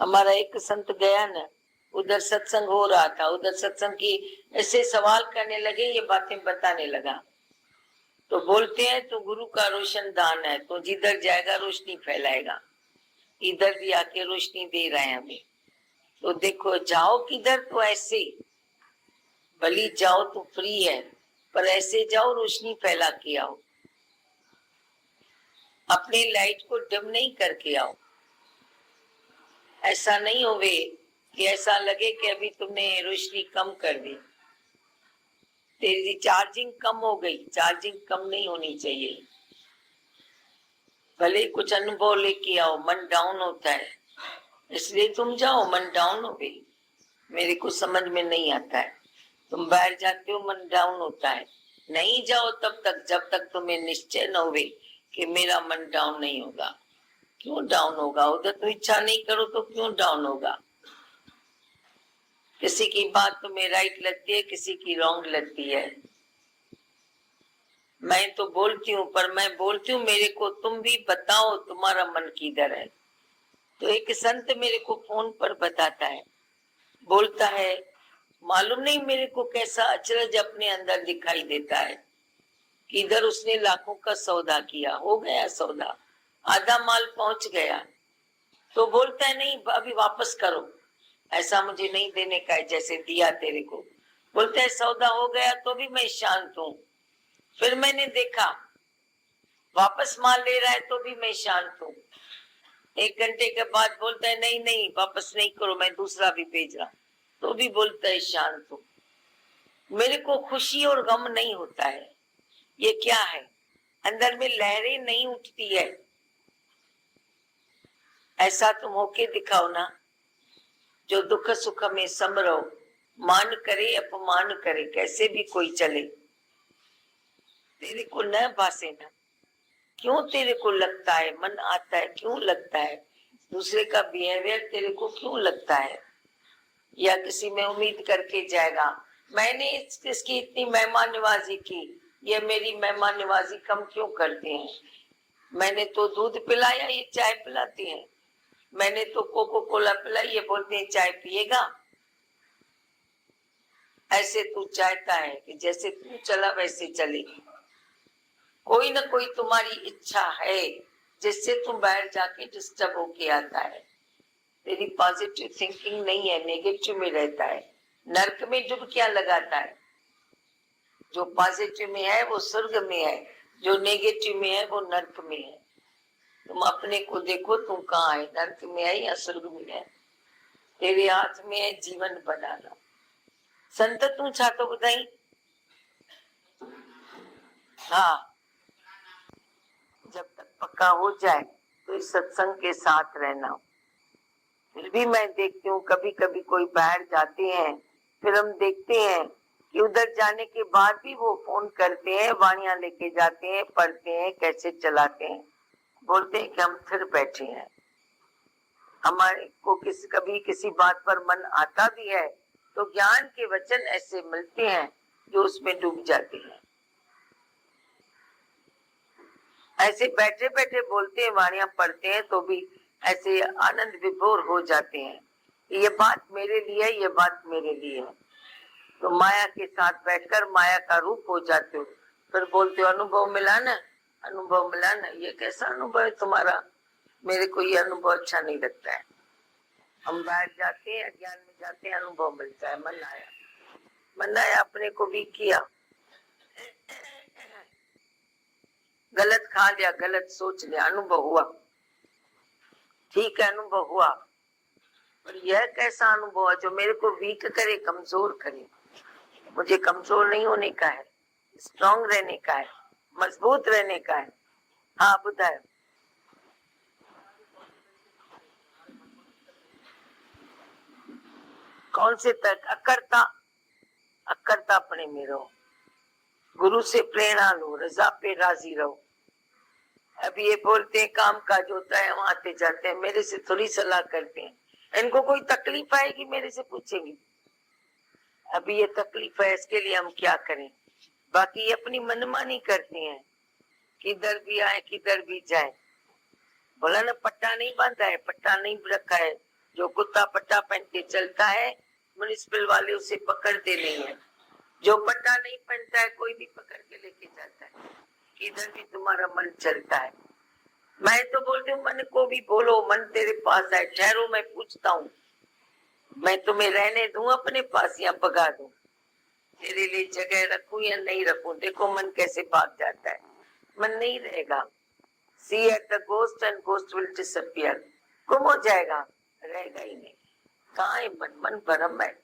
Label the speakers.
Speaker 1: हमारा एक संत गया ना, उधर सत्संग हो रहा था, उधर सत्संग की ऐसे सवाल करने लगे, ये बातें बताने लगा। तो बोलते हैं तो गुरु का रोशन दान है, तो जिधर जाएगा रोशनी फैलाएगा, इधर भी आके रोशनी दे रहे हैं हमें। तो देखो जाओ किधर, तो ऐसे भली जाओ तो फ्री है, पर ऐसे जाओ रोशनी फैला के आओ, अपने लाइट को डिम नहीं करके आओ। ऐसा नहीं होवे कि ऐसा लगे कि अभी तुमने रोशनी कम कर दी, तेरी चार्जिंग कम हो गई। चार्जिंग कम नहीं होनी चाहिए। भले कुछ अनुभव लेके आओ, मन डाउन होता है इसलिए तुम जाओ, मन डाउन हो गई, मेरे को समझ में नहीं आता है, तुम बाहर जाते हो मन डाउन होता है। नहीं जाओ तब तक जब तक तुम्हें निश्चय न होवे कि मेरा मन डाउन नहीं होगा। क्यों डाउन होगा? उधर तो इच्छा नहीं करो तो क्यों डाउन होगा? किसी की बात तुम्हें राइट लगती है, किसी की रॉन्ग लगती है। मैं तो बोलती हूँ, पर मैं बोलती हूँ मेरे को तुम भी बताओ तुम्हारा मन किधर है। तो एक संत मेरे को फोन पर बताता है, बोलता है मालूम नहीं मेरे को कैसा अचरज अपने अंदर दिखाई देता है कि इधर उसने लाखों का सौदा किया, हो गया सौदा, आधा माल पहुंच गया, तो बोलता है नहीं अभी वापस करो, ऐसा मुझे नहीं देने का है जैसे दिया तेरे को। बोलता है सौदा हो गया तो भी मैं शांत हूँ। फिर मैंने देखा वापस माल ले रहा है तो भी मैं शांत हूँ। 1 घंटे के बाद बोलता है नहीं नहीं वापस नहीं करो, मैं दूसरा भी भेज रहा, तो भी बोलता है शांत हूँ। मेरे को खुशी और गम नहीं होता है। ये क्या है? अंदर में लहरें नहीं उठती है। ऐसा तुम होके दिखाओ ना, जो दुख सुख में सम रहो, मान करे अपमान करे, कैसे भी कोई चले, तेरे को न भासे ना। क्यों तेरे को लगता है, मन आता है क्यों लगता है, दूसरे का बिहेवियर तेरे को क्यों लगता है, या किसी में उम्मीद करके जाएगा मैंने इसकी इतनी मेहमान नवाजी की, ये मेरी मेहमान नवाजी कम क्यों करते हैं, मैंने तो दूध पिलाया ये चाय पिलाती हैं, मैंने तो कोको कोला पिलाई ये बोलते हैं चाय पिएगा। ऐसे तू चाहता है कि जैसे तू चला वैसे चलेगी। कोई ना कोई तुम्हारी इच्छा है जिससे तुम बाहर जाके डिस्टर्ब होके आता है। तेरी पॉजिटिव थिंकिंग नहीं है, नेगेटिव में रहता है, नर्क में डुबकियां लगाता है। जो पॉजिटिव में है वो स्वर्ग में है, जो नेगेटिव में है वो नर्क में है। तुम अपने को देखो, तुम कहाँ है, नर्क में है या स्वर्ग में है? तेरे हाथ में है जीवन बनाना। संत तू छा तो बुधाई। हाँ, जब तक पक्का हो जाए तो इस सत्संग के साथ रहना। फिर भी मैं देखती हूँ कभी कभी कोई बाहर जाते हैं, फिर हम देखते हैं कि उधर जाने के बाद भी वो फोन करते हैं, वाणियां लेके जाते हैं, पढ़ते हैं, कैसे चलाते हैं, बोलते हैं कि हम फिर बैठे हैं। हमारे को कभी किसी बात पर मन आता भी है तो ज्ञान के वचन ऐसे मिलते हैं जो उसमें डूब जाते हैं। ऐसे बैठे बैठे बोलते हैं, वाणियां पढ़ते हैं तो भी ऐसे आनंद विभोर हो जाते हैं, ये बात मेरे लिए है, ये बात मेरे लिए है। तो माया के साथ बैठकर माया का रूप हो जाते हो, फिर बोलते हो अनुभव मिला ना, अनुभव मिला ना। ये कैसा अनुभव है तुम्हारा? मेरे को ये अनुभव अच्छा नहीं लगता है। हम बाहर जाते हैं, अज्ञान में जाते हैं, अनुभव मिलता है, मन आया अपने को भी किया, गलत खा लिया, गलत सोच लिया, अनुभव हुआ, ठीक है अनुभव हुआ, पर यह कैसा अनुभव है जो मेरे को वीक करे, कमजोर करे? मुझे कमजोर नहीं होने का है, स्ट्रांग रहने का है, मजबूत रहने का है। हाँ बुधायो। कौन से तक? अकर्ता, अकर्ता अपने में रहो, गुरु से प्रेरणा लो, रजा पे राजी रहो। अभी ये बोलते हैं काम काज होता है, वहां आते जाते हैं, मेरे से थोड़ी सलाह करते हैं। इनको कोई तकलीफ आएगी मेरे से पूछेंगी, अभी ये तकलीफ है इसके लिए हम क्या करें। बाकी ये अपनी मनमानी करते हैं, किधर भी आए किधर भी जाए। बोला ना पट्टा नहीं बांधा है, पट्टा नहीं रखा है जो कुत्ता पट्टा पहन के चलता है म्युनिसिपल वाले उसे पकड़ते नहीं है, जो पट्टा नहीं पहनता है कोई भी पकड़ के लेके जाता है। किधर भी तुम्हारा मन चलता है। मैं तो बोलती हूँ मन को भी बोलो, मन तेरे पास है, ठहरो मैं पूछता हूँ, मैं तुम्हें रहने दूं अपने पास या भगा दूं, तेरे लिए जगह रखूं या नहीं रखूं। देखो मन कैसे भाग जाता है, मन नहीं रहेगा। See at the ghost and ghost will disappear, गुम हो जाएगा, रहेगा ही नहीं। कहाँ है मन? मन भरम है।